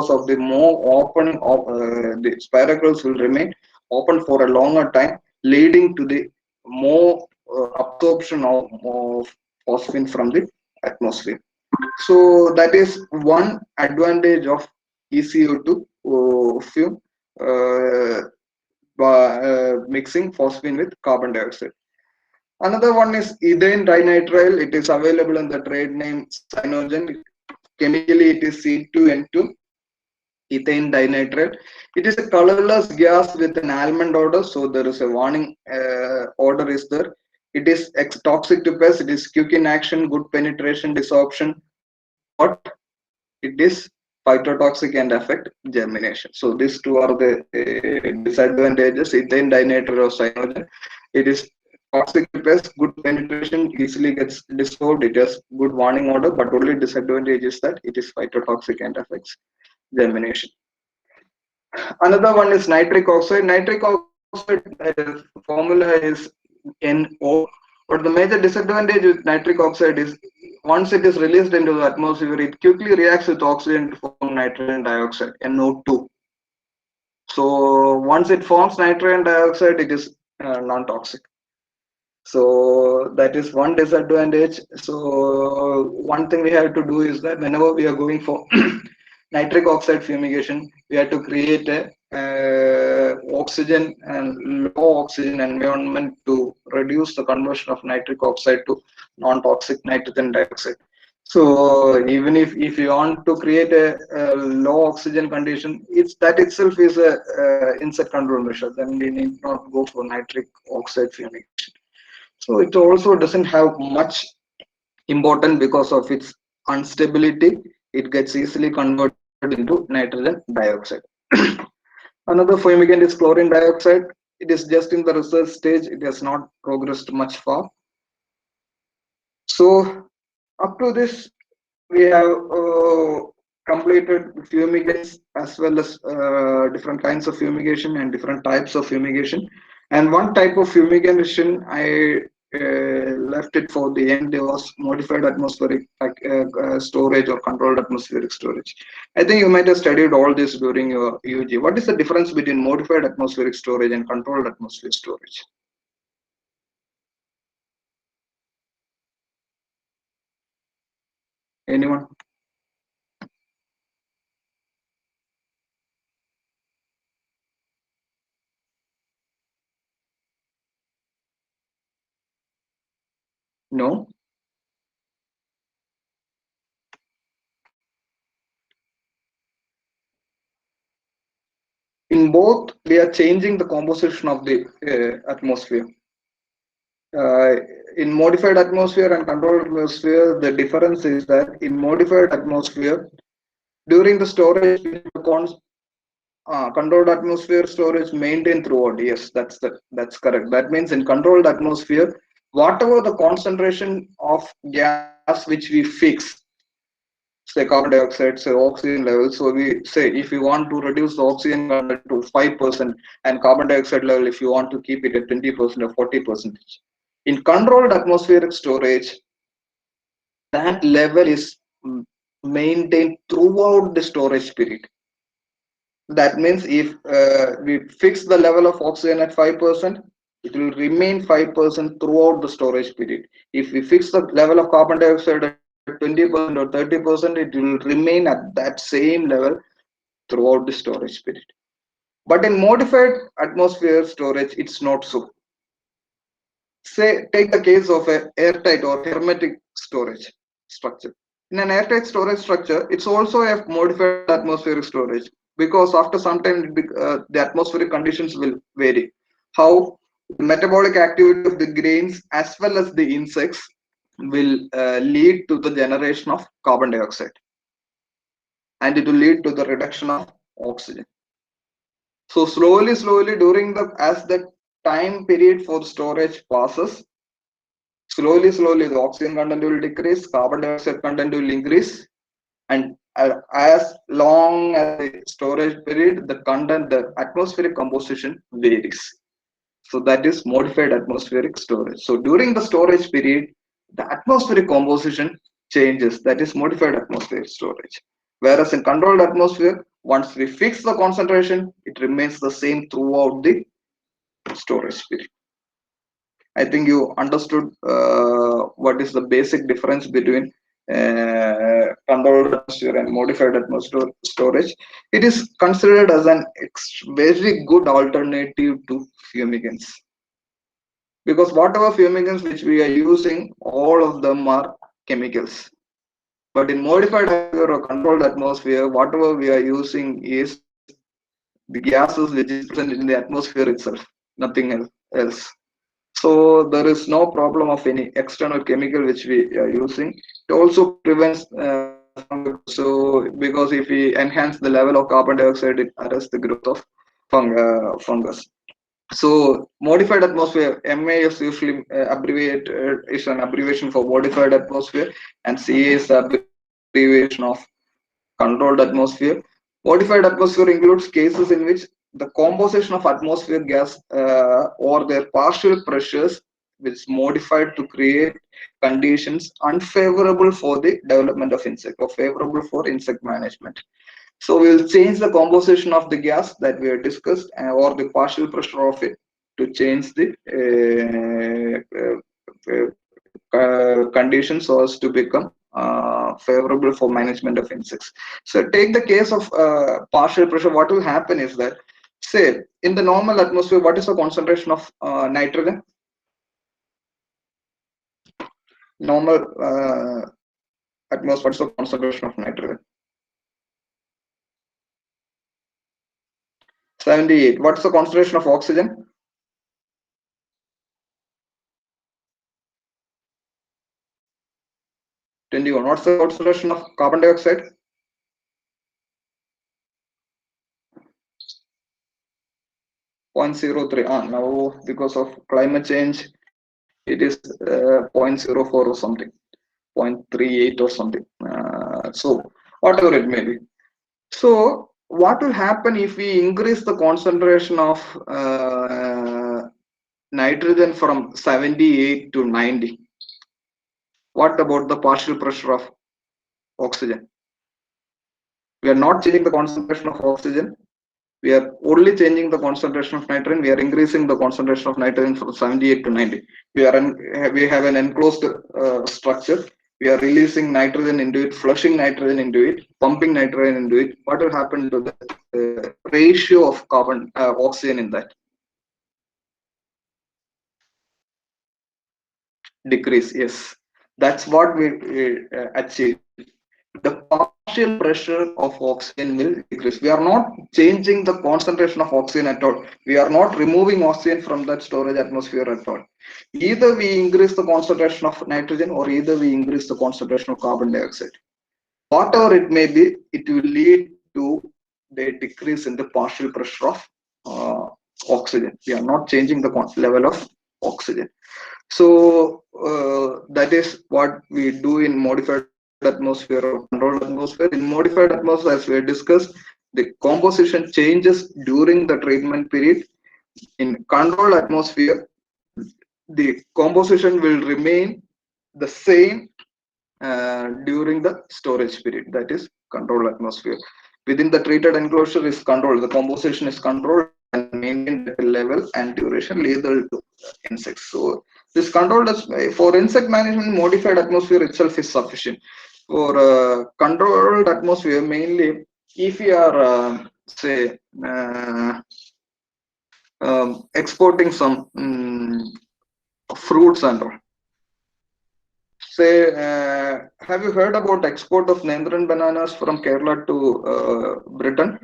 because of the more open the spiracles will remain open for a longer time, leading to the more absorption of phosphine from the atmosphere. So that is one advantage of ECO2 fume mixing phosphine with carbon dioxide. Another one is ethane dinitrile. It is available in the trade name Cyanogen. Chemically, it is C2N2 ethane dinitrile. It is a colorless gas with an almond odor, so there is a warning order is there. It is toxic to pests. It is quick in action, good penetration, desorption, but it is phytotoxic and affect germination. So these two are the disadvantages. Ethane dinitrile or cyanogen. It is toxic to pests, good penetration, easily gets dissolved. It has good warning order, but only disadvantage is that it is phytotoxic and affects germination. Another one is nitric oxide. Nitric oxide formula is NO, but the major disadvantage with nitric oxide is once it is released into the atmosphere, it quickly reacts with oxygen to form nitrogen dioxide, NO2. So once it forms nitrogen dioxide, it is non-toxic. So that is one disadvantage. So one thing we have to do is that whenever we are going for nitric oxide fumigation, we have to create a oxygen and low oxygen environment to reduce the conversion of nitric oxide to non-toxic nitrogen dioxide. So even if you want to create a low oxygen condition, it's that itself is a insect control measure. Then we need not go for nitric oxide fumigation. So it also doesn't have much important because of its instability. It gets easily converted into nitrogen dioxide. Another fumigant is chlorine dioxide. It is just in the research stage. It has not progressed much far. So up to this, we have completed fumigants as well as different kinds of fumigation and different types of fumigation. And one type of fumigation I left it for the end was modified atmospheric storage or controlled atmospheric storage. I think you might have studied all this during your UG. What is the difference between modified atmospheric storage and controlled atmospheric storage? Anyone? No? In both, we are changing the composition of the atmosphere. In modified atmosphere and controlled atmosphere, the difference is that in modified atmosphere, during the storage, controlled atmosphere storage maintained throughout. Yes, that's correct. That means in controlled atmosphere, whatever the concentration of gas which we fix, say carbon dioxide, say oxygen level. So we say if you want to reduce the oxygen content to 5% and carbon dioxide level, if you want to keep it at 20% or 40%. In controlled atmospheric storage, that level is maintained throughout the storage period. That means if we fix the level of oxygen at 5%, it will remain 5% throughout the storage period. If we fix the level of carbon dioxide at 20% or 30%, it will remain at that same level throughout the storage period. But in modified atmosphere storage, it's not so. Say, take the case of an airtight or hermetic storage structure. In an airtight storage structure, it's also a modified atmospheric storage because after some time, the atmospheric conditions will vary. How the metabolic activity of the grains as well as the insects will lead to the generation of carbon dioxide, and it will lead to the reduction of oxygen. So slowly during as the time period for storage passes, slowly the oxygen content will decrease, carbon dioxide content will increase, and as long as the storage period, the atmospheric composition varies. So that is modified atmospheric storage. So during the storage period, the atmospheric composition changes. That is modified atmospheric storage. Whereas in controlled atmosphere, Once we fix the concentration, it remains the same throughout the storage period. I think you understood what is the basic difference between controlled atmosphere and modified atmosphere storage. It is considered as an very good alternative to fumigants, because whatever fumigants which we are using, all of them are chemicals. But in modified atmosphere or controlled atmosphere, whatever we are using is the gases which is present in the atmosphere itself, nothing else. So there is no problem of any external chemical which we are using. It also prevents so because if we enhance the level of carbon dioxide, it arrests the growth of fungus. So modified atmosphere, MA is usually abbreviated, is an abbreviation for modified atmosphere, and CA is abbreviation of controlled atmosphere. Modified atmosphere includes cases in which the composition of atmosphere gas or their partial pressures which is modified to create conditions unfavorable for the development of insect or favorable for insect management. So we will change the composition of the gas that we have discussed or the partial pressure of it to change the conditions so as to become favorable for management of insects. So take the case of partial pressure. What will happen is that, say, in the normal atmosphere, what is the concentration of nitrogen? Normal atmosphere, what is the concentration of nitrogen? 78. What's the concentration of oxygen? 21. What's the concentration of carbon dioxide? 0.03. Now because of climate change, it is 0.04 or something, 0.38 or something. So whatever it may be. So what will happen if we increase the concentration of nitrogen from 78 to 90? What about the partial pressure of oxygen? We are not changing the concentration of oxygen. We are only changing the concentration of nitrogen. We are increasing the concentration of nitrogen from 78 to 90. We have an enclosed structure. We are releasing nitrogen into it, flushing nitrogen into it, pumping nitrogen into it. What will happen to the ratio of carbon oxygen in that? Decrease. Yes, that's what we achieve. The partial pressure of oxygen will decrease. We are not changing the concentration of oxygen at all. We are not removing oxygen from that storage atmosphere at all. Either we increase the concentration of nitrogen or either we increase the concentration of carbon dioxide. Whatever it may be, it will lead to the decrease in the partial pressure of oxygen. We are not changing the level of oxygen. So that is what we do in modified atmosphere or controlled atmosphere. In modified atmosphere, as we have discussed, the composition changes during the treatment period. In controlled atmosphere, the composition will remain the same during the storage period. That is controlled atmosphere. Within the treated enclosure is controlled. The composition is controlled and maintained at a level and duration lethal to insects. So this controlled for insect management, modified atmosphere itself is sufficient. For controlled atmosphere, mainly if you are say exporting some fruits and all. Say, have you heard about export of Nendran bananas from Kerala to Britain?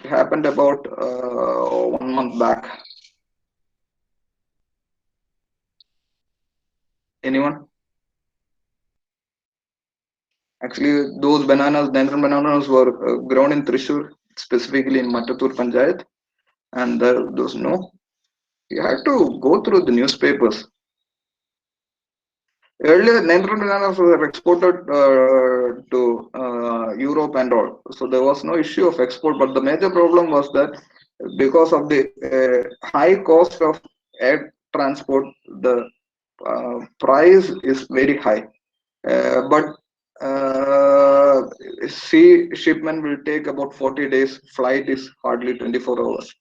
It happened about 1 month back. Anyone? Actually, those bananas, Nendran bananas, were grown in Thrissur, specifically in Mattatur Panchayat, and those you had to go through the newspapers. Earlier, Nendran bananas were exported to Europe and all, so there was no issue of export. But the major problem was that because of the high cost of air transport, the price is very high. But sea shipment will take about 40 days. Flight is hardly 24 hours.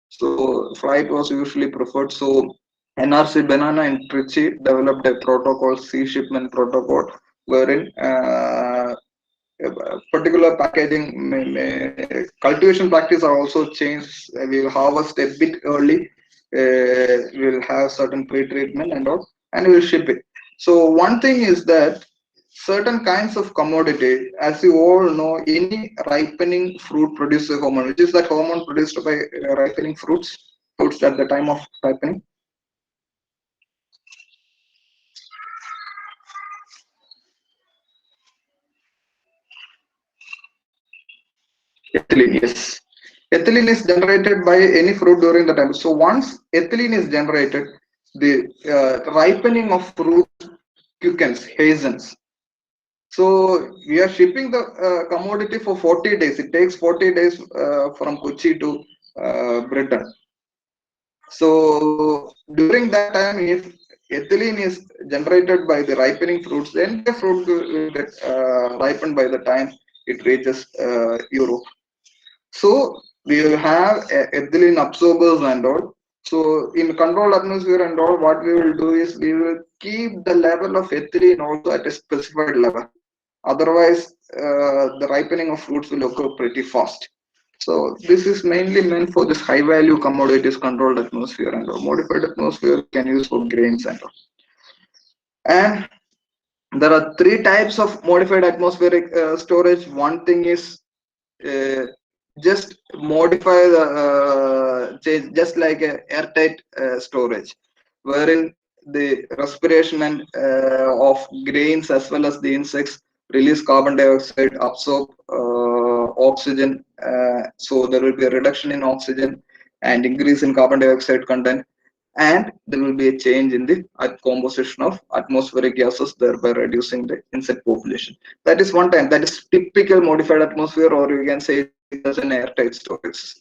So flight was usually preferred. So NRC Banana and Trichy developed a protocol, sea shipment protocol, wherein particular packaging cultivation practice are also changed. We will harvest a bit early. We will have certain pre-treatment and all, and we will ship it. So one thing is that certain kinds of commodity, as you all know, any ripening fruit produces a hormone, which is that hormone produced by ripening fruits at the time of ripening. Ethylene, yes. Ethylene is generated by any fruit during the time. So once ethylene is generated, the ripening of fruit quickens, hastens. So we are shipping the commodity for 40 days. It takes 40 days from Kochi to Britain. So during that time, if ethylene is generated by the ripening fruits, then the fruit will get ripened by the time it reaches Europe. So we will have ethylene absorbers and all. So in controlled atmosphere and all, what we will do is we will keep the level of ethylene also at a specified level. Otherwise, the ripening of fruits will occur pretty fast. So this is mainly meant for this high value commodities, controlled atmosphere and all. Modified atmosphere can use for grains and all. And there are three types of modified atmospheric storage. One thing is uh, just modify the change, just like a airtight storage, wherein the respiration and of grains as well as the insects release carbon dioxide, absorb oxygen, so there will be a reduction in oxygen and increase in carbon dioxide content, and there will be a change in the composition of atmospheric gases, thereby reducing the insect population. That is one time. That is typical modified atmosphere, or you can say it as an airtight storage.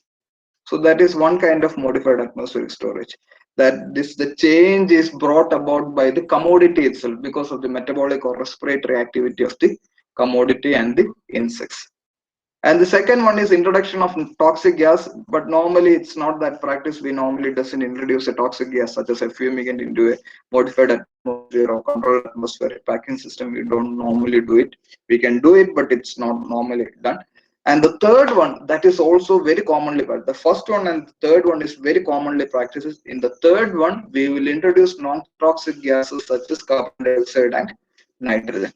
So that is one kind of modified atmospheric storage. That the change is brought about by the commodity itself because of the metabolic or respiratory activity of the commodity and the insects. And the second one is introduction of toxic gas, but normally it's not that practice. We normally doesn't introduce a toxic gas such as a fumigant into a modified atmosphere or controlled atmospheric packing system. We don't normally do it. We can do it, but it's not normally done. And the third one that is also very commonly practiced. The first one and the third one is very commonly practiced. In the third one, we will introduce non-toxic gases such as carbon dioxide and nitrogen.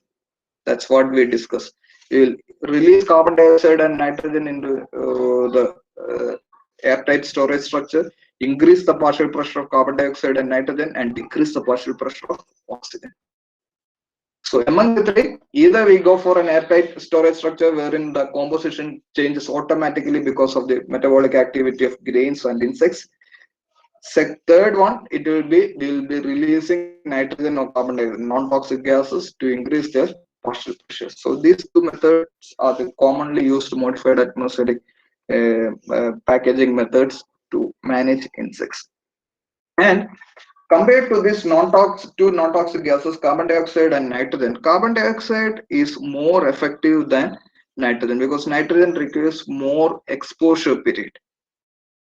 That's what we discuss. We will release carbon dioxide and nitrogen into the airtight storage structure, increase the partial pressure of carbon dioxide and nitrogen, and decrease the partial pressure of oxygen. So among the three, either we go for an airtight storage structure wherein the composition changes automatically because of the metabolic activity of grains and insects. Third one, we will be releasing nitrogen or carbon dioxide, non-toxic gases to increase their partial pressure. So these two methods are the commonly used modified atmospheric packaging methods to manage insects. And compared to this non-toxic gases, carbon dioxide and nitrogen, carbon dioxide is more effective than nitrogen because nitrogen requires more exposure period.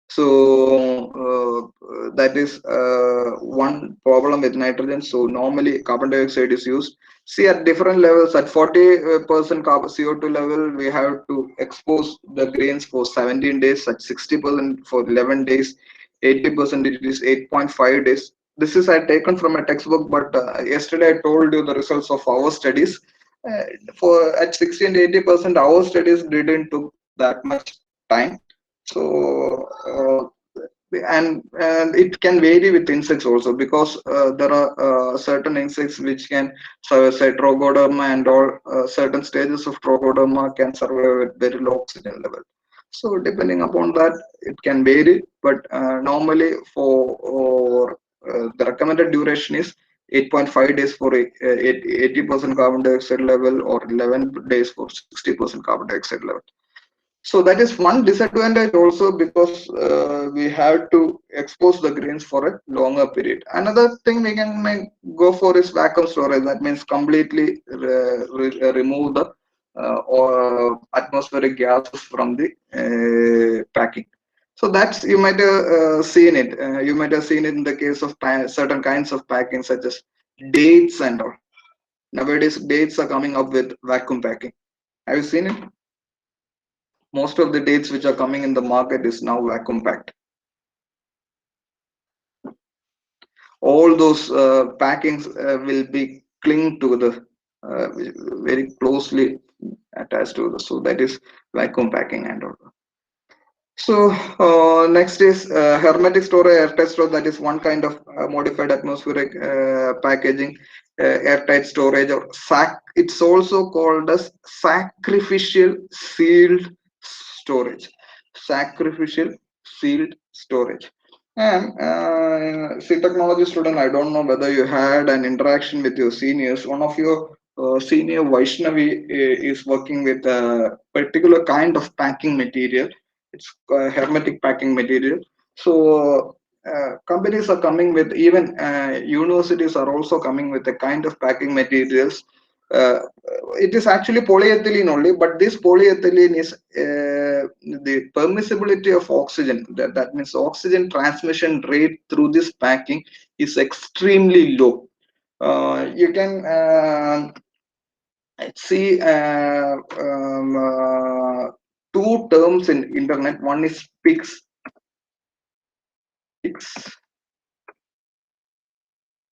So that is one problem with nitrogen. So normally carbon dioxide is used. See, at different levels, at 40% CO2 level, we have to expose the grains for 17 days. At 60% for 11 days, 80% it is 8.5 days. This is I taken from a textbook, but yesterday I told you the results of our studies. For at 60 and 80%, our studies didn't took that much time. So and it can vary with insects also because there are certain insects which can survive, say Trogoderma and all certain stages of Trogoderma can survive at very low oxygen level. So depending upon that, it can vary, but normally for the recommended duration is 8.5 days for 80% carbon dioxide level or 11 days for 60% carbon dioxide level. So that is one disadvantage also because we have to expose the grains for a longer period. Another thing we can go for is vacuum storage. That means completely remove the or atmospheric gases from the packing. So that's, you might have seen it. You might have seen it in the case of certain kinds of packing, such as dates and all. Nowadays, dates are coming up with vacuum packing. Have you seen it? Most of the dates which are coming in the market is now vacuum packed. All those packings will be cling to the very closely attached to the, so that is vacuum packing and all. So next is hermetic storage, airtight storage. That is one kind of modified atmospheric packaging, airtight storage, or it's also called as sacrificial sealed storage. Sacrificial sealed storage. And see, technology student, I don't know whether you had an interaction with your seniors. One of your senior Vaishnavi is working with a particular kind of packing material. It's hermetic packing material. So companies are coming with, even universities are also coming with a kind of packing materials. It is actually polyethylene only, but this polyethylene is the permissibility of oxygen. That means oxygen transmission rate through this packing is extremely low. You can see two terms in internet. One is PICS.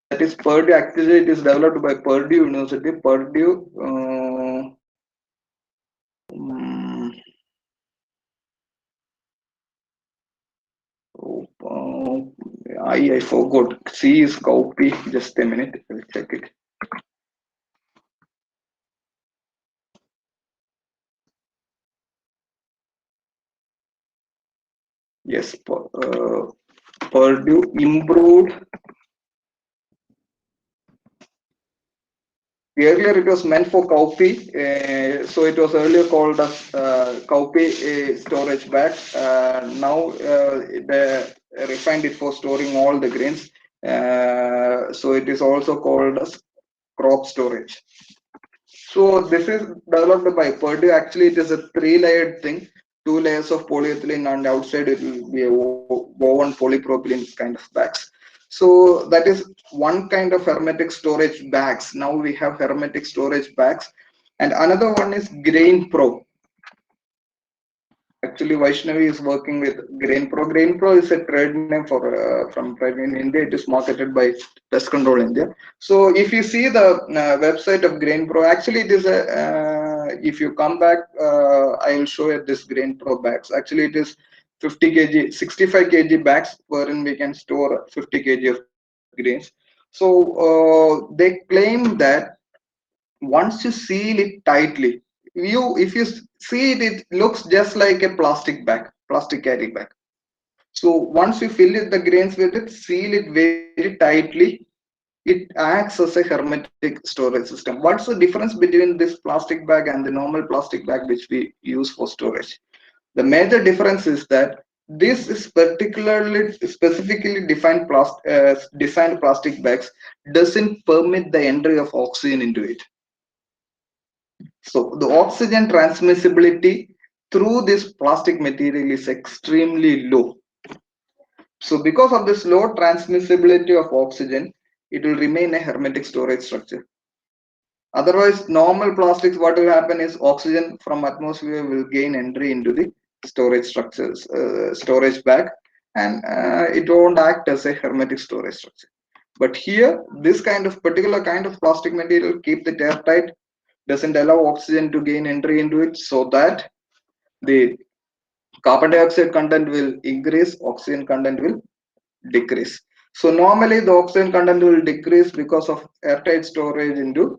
That is Purdue. Actually, it is developed by Purdue University. Purdue. I forgot. C is copy. Just a minute. I'll check it. Yes, Purdue improved. Earlier it was meant for copy, so it was earlier called as copy storage bag. Now they refined it for storing all the grains. So it is also called as crop storage. So this is developed by Purdue. Actually, it is a three-layered thing. Two layers of polyethylene, and outside it will be a woven polypropylene kind of bags. So that is one kind of hermetic storage bags. Now we have hermetic storage bags, and another one is GrainPro. Actually, Vaishnavi is working with GrainPro. GrainPro is a trade name for from in India. It is marketed by Pest Control India. So if you see the website of GrainPro, actually it is a. If you come back, I will show you this GrainPro bags. Actually, it is 50 kg, 65 kg bags wherein we can store 50 kg of grains. So they claim that once you seal it tightly, if you see it, it looks just like a plastic bag, plastic carry bag. So once you fill it, the grains with it, seal it very tightly, it acts as a hermetic storage system. What's the difference between this plastic bag and the normal plastic bag which we use for storage? The major difference is that this is particularly specifically designed plastic bags doesn't permit the entry of oxygen into it. So the oxygen transmissibility through this plastic material is extremely low. So because of this low transmissibility of oxygen, it will remain a hermetic storage structure. Otherwise, normal plastics, what will happen is oxygen from atmosphere will gain entry into the storage structures, storage bag, and it won't act as a hermetic storage structure. But here, this kind of particular kind of plastic material keep it airtight, doesn't allow oxygen to gain entry into it, so that the carbon dioxide content will increase, oxygen content will decrease. So normally the oxygen content will decrease because of airtight storage into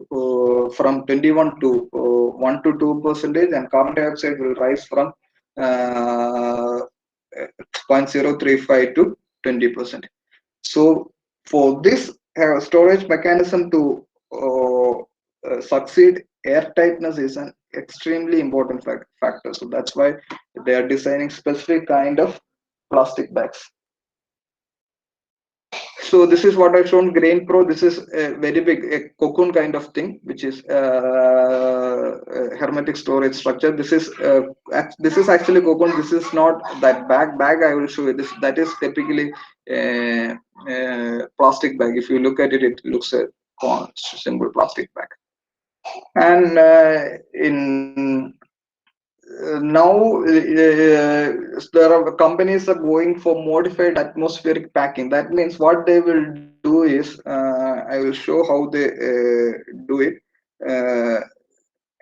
from 21 to 1 to 2%, and carbon dioxide will rise from 0.035 to 20%. So for this storage mechanism to succeed, airtightness is an extremely important factor. So that's why they are designing specific kind of plastic bags. So this is what I've shown grain pro. This is a very big a cocoon kind of thing, which is a hermetic storage structure. This is actually cocoon. This is not that bag. I will show you this. That is typically a plastic bag. If you look at it, it looks a simple plastic bag. And in now there are companies are going for modified atmospheric packing. That means what they will do is I will show how they do it. uh,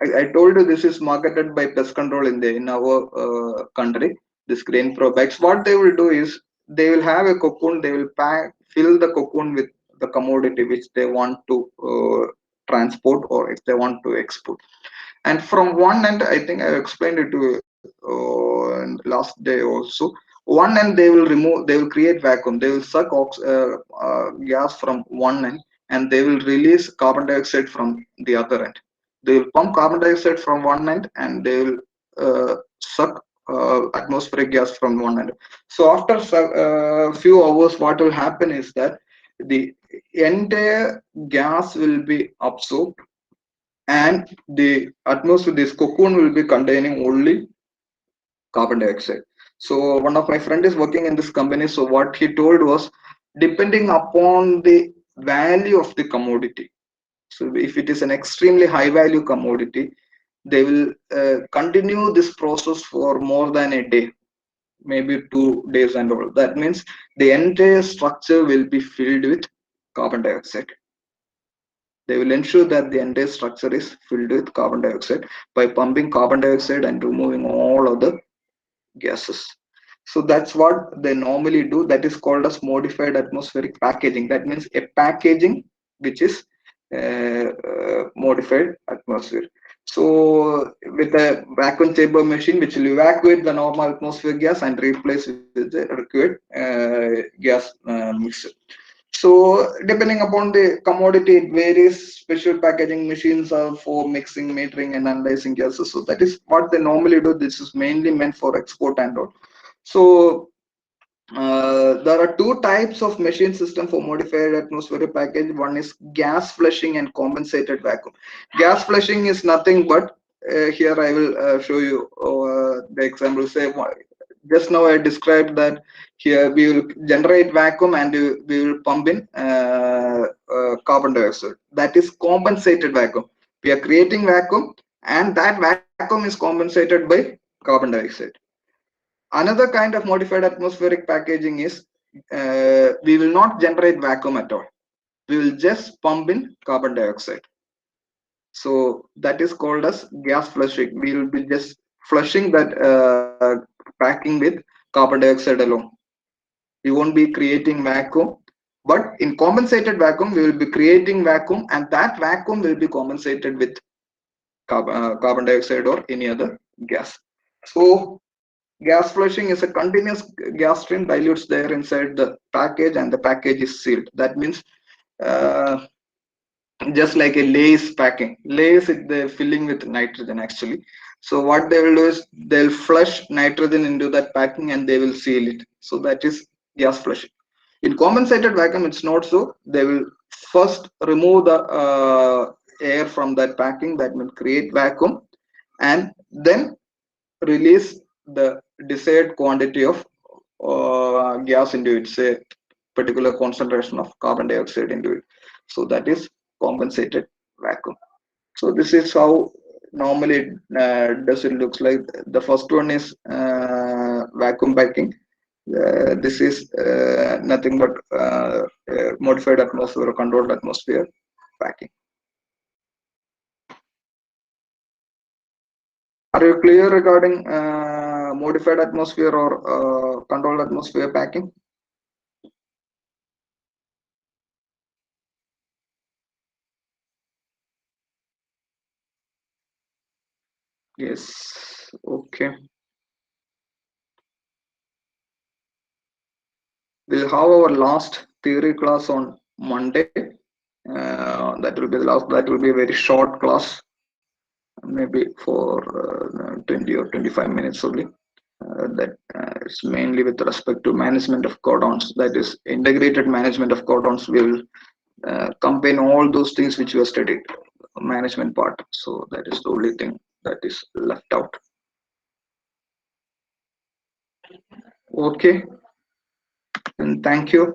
I told you this is marketed by pest control in our country, this grain pro bags. What they will do is they will have a cocoon, they will fill the cocoon with the commodity which they want to transport, or if they want to export. And from one end, I think I explained it to last day also. One end they will remove, they will create vacuum, they will suck gas from one end, and they will release carbon dioxide from the other end. They will pump carbon dioxide from one end, and they will suck atmospheric gas from one end. So after a few hours, what will happen is that the entire gas will be absorbed, and the atmosphere, this cocoon will be containing only carbon dioxide. So one of my friend is working in this company. So what he told was, depending upon the value of the commodity. So if it is an extremely high value commodity, they will continue this process for more than a day, maybe 2 days and all. That means the entire structure will be filled with carbon dioxide. They will ensure that the entire structure is filled with carbon dioxide by pumping carbon dioxide and removing all other gases. So that's what they normally do. That is called as modified atmospheric packaging. That means a packaging which is modified atmosphere. So with a vacuum chamber machine which will evacuate the normal atmosphere gas and replace with the required gas mixture. So depending upon the commodity, it varies. Special packaging machines are for mixing, metering, and analyzing gases. So that is what they normally do. This is mainly meant for export and all. So there are two types of machine system for modified atmospheric package. One is gas flushing and compensated vacuum. Gas flushing is nothing but here I will show you the example. Say just now I described that here we will generate vacuum and we will pump in carbon dioxide. That is compensated vacuum. We are creating vacuum, and that vacuum is compensated by carbon dioxide. Another kind of modified atmospheric packaging is we will not generate vacuum at all. We will just pump in carbon dioxide. So that is called as gas flushing. We will be just flushing that packing with carbon dioxide alone. We won't be creating vacuum, but in compensated vacuum, we will be creating vacuum, and that vacuum will be compensated with carbon dioxide or any other gas. So gas flushing is a continuous gas stream dilutes there inside the package, and the package is sealed. That means uh, just like a Lay's packing. Lay's they're filling with nitrogen actually. So what they will do is they'll flush nitrogen into that packing and they will seal it. So that is gas flushing. In compensated vacuum, it's not so. They will first remove the air from that packing, that will create vacuum, and then release the desired quantity of gas into it, say particular concentration of carbon dioxide into it. So that is compensated vacuum. So this is how normally does it looks like. The first one is vacuum packing. This is nothing but modified atmosphere or controlled atmosphere packing. Are you clear regarding modified atmosphere or controlled atmosphere packing? Yes. Okay. We'll have our last theory class on Monday. That will be the last. That will be a very short class, maybe for 20 or 25 minutes only. That It's mainly with respect to management of codons. That is, integrated management of codons will combine all those things which were studied, management part. So that is the only thing that is left out. Okay, and thank you.